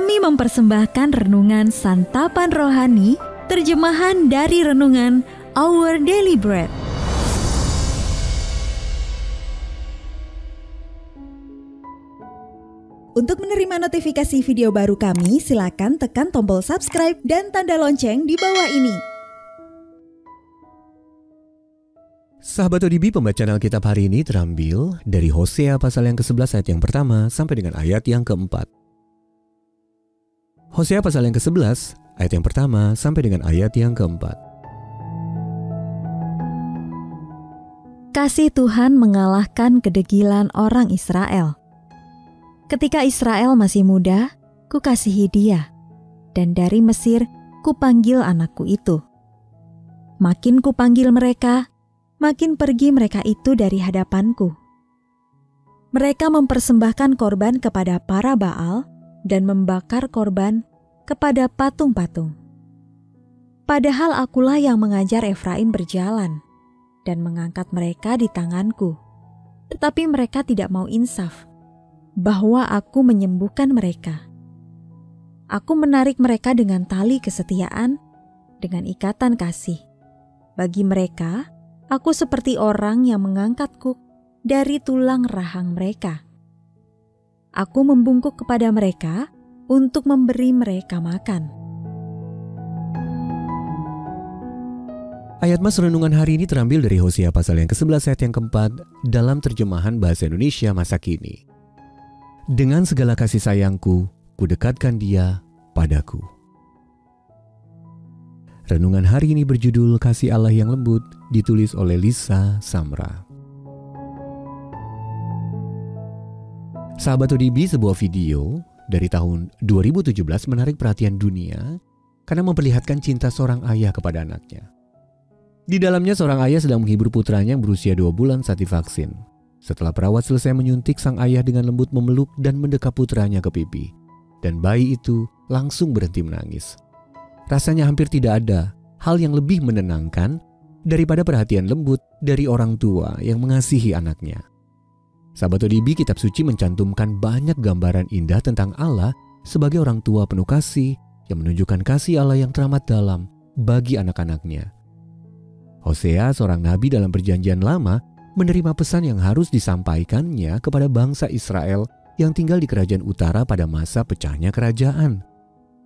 Kami mempersembahkan renungan Santapan Rohani, terjemahan dari renungan Our Daily Bread. Untuk menerima notifikasi video baru kami, silakan tekan tombol subscribe dan tanda lonceng di bawah ini. Sahabat ODB, pembacaan Alkitab hari ini terambil dari Hosea pasal yang ke-11 ayat yang pertama sampai dengan ayat yang ke-4. Hosea pasal yang ke-11 ayat yang pertama sampai dengan ayat yang ke-4. Kasih Tuhan mengalahkan kedegilan orang Israel. Ketika Israel masih muda, kukasihi dia, dan dari Mesir kupanggil anakku itu. Makin kupanggil mereka, makin pergi mereka itu dari hadapanku. Mereka mempersembahkan korban kepada para Baal dan membakar korban kepada patung-patung. Padahal akulah yang mengajar Efraim berjalan dan mengangkat mereka di tanganku. Tetapi mereka tidak mau insaf bahwa aku menyembuhkan mereka. Aku menarik mereka dengan tali kesetiaan, dengan ikatan kasih. Bagi mereka, aku seperti orang yang mengangkat kuk dari tulang rahang mereka. Aku membungkuk kepada mereka untuk memberi mereka makan. Ayat mas renungan hari ini terambil dari Hosea pasal yang ke-11 ayat yang ke-4 dalam terjemahan bahasa Indonesia masa kini. Dengan segala kasih sayangku, kudekatkan dia padaku. Renungan hari ini berjudul Kasih Allah yang Lembut, ditulis oleh Lisa Samra. Sahabat ODB, sebuah video dari tahun 2017 menarik perhatian dunia karena memperlihatkan cinta seorang ayah kepada anaknya. Di dalamnya seorang ayah sedang menghibur putranya yang berusia 2 bulan saat divaksin. Setelah perawat selesai menyuntik, sang ayah dengan lembut memeluk dan mendekap putranya ke pipi. Dan bayi itu langsung berhenti menangis. Rasanya hampir tidak ada hal yang lebih menenangkan daripada perhatian lembut dari orang tua yang mengasihi anaknya. Sahabat ODB, kitab suci mencantumkan banyak gambaran indah tentang Allah sebagai orang tua penuh kasih yang menunjukkan kasih Allah yang teramat dalam bagi anak-anaknya. Hosea, seorang nabi dalam perjanjian lama, menerima pesan yang harus disampaikannya kepada bangsa Israel yang tinggal di kerajaan utara pada masa pecahnya kerajaan,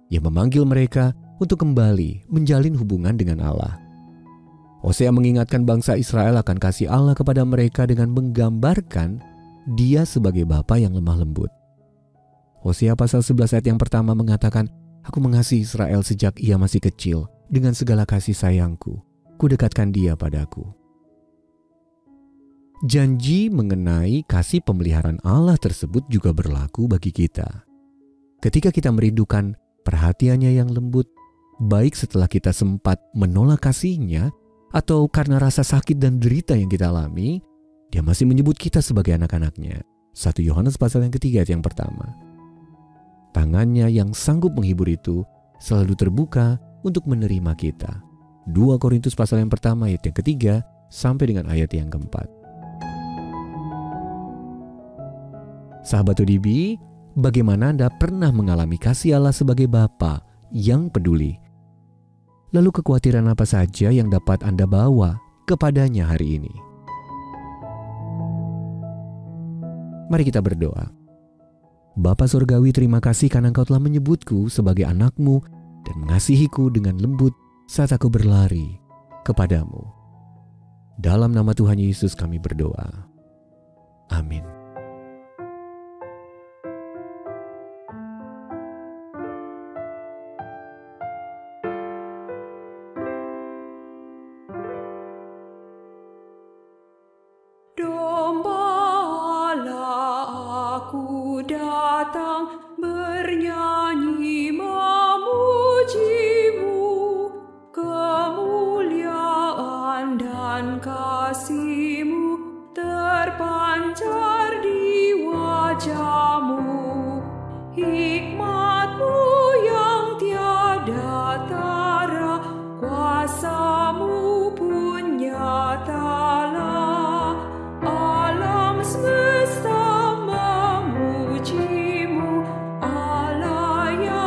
yang memanggil mereka untuk kembali menjalin hubungan dengan Allah. Hosea mengingatkan bangsa Israel akan kasih Allah kepada mereka dengan menggambarkan Dia sebagai Bapa yang lemah lembut. Hosea pasal 11 ayat yang pertama mengatakan, Aku mengasihi Israel sejak ia masih kecil, dengan segala kasih sayangku, kudekatkan dia padaku. Janji mengenai kasih pemeliharaan Allah tersebut juga berlaku bagi kita. Ketika kita merindukan perhatiannya yang lembut, baik setelah kita sempat menolak kasihnya, atau karena rasa sakit dan derita yang kita alami, Dia masih menyebut kita sebagai anak-anaknya. 1 Yohanes pasal yang ketiga ayat yang pertama. Tangannya yang sanggup menghibur itu selalu terbuka untuk menerima kita. 2 Korintus pasal yang pertama ayat yang ketiga sampai dengan ayat yang keempat. Sahabat ODB, bagaimana Anda pernah mengalami kasih Allah sebagai Bapa yang peduli? Lalu kekhawatiran apa saja yang dapat Anda bawa kepadanya hari ini? Mari kita berdoa. Bapa Surgawi, terima kasih karena Engkau telah menyebutku sebagai anak-Mu dan mengasihiku dengan lembut saat aku berlari kepadamu. Dalam nama Tuhan Yesus kami berdoa. Amin. Datang bernyanyi memuji-Mu, kemuliaan dan kasih-Mu terpancar di wajah-Mu, hikmat-Mu yang tiada tara, kuasa-Mu pun nyatalah, alam semesta memuji-Mu, Allah yang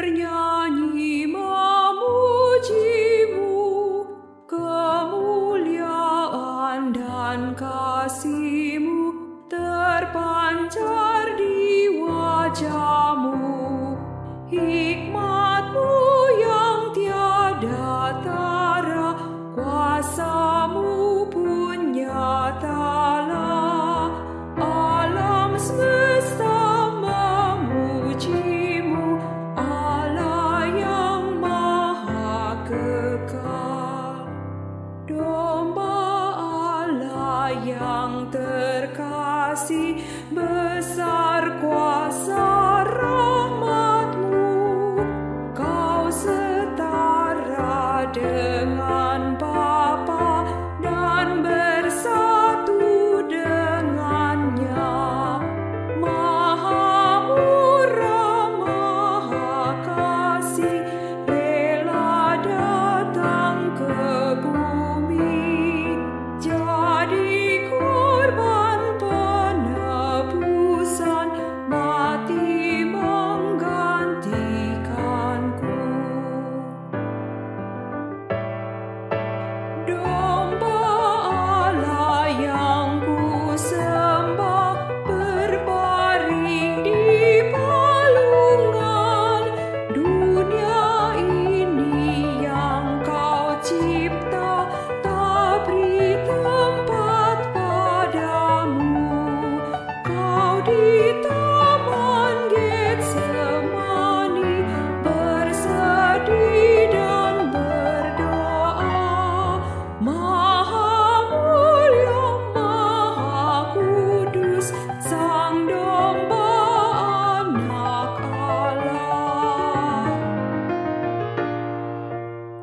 bernyanyi memuji-Mu, kemuliaan dan kasih-Mu terpancar di wajah-Mu. Hikmat-Mu yang tiada tara, kuasa-Mu pun nyatalah. Alam semesta memuji-Mu, Allah yang maha kekal. Domba Allah yang terkasih, besar kuasa rahmat-Mu. Kau setara dengan Bapa dan bersatu dengannya. Maha murah, maha kasih, rela datang ke bumi, jadi korban penebusan, mati menggantikanku. Domba Allah yang ku sembah, berbaring di palungan. Dunia ini yang Kau cipta, tak beri tempat padamu. Kau di taman Getsemani bersedih dan berdoa. Maha mulia, maha kudus, Sang Domba Anak Allah.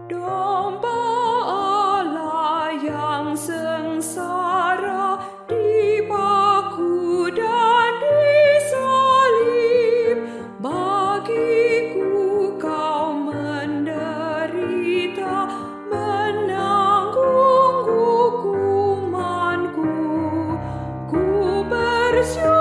Domba Allah yang sengsara, dipaku dan disalib. Bagiku Kau menderita, menanggung hukumanku. Ku bersyukur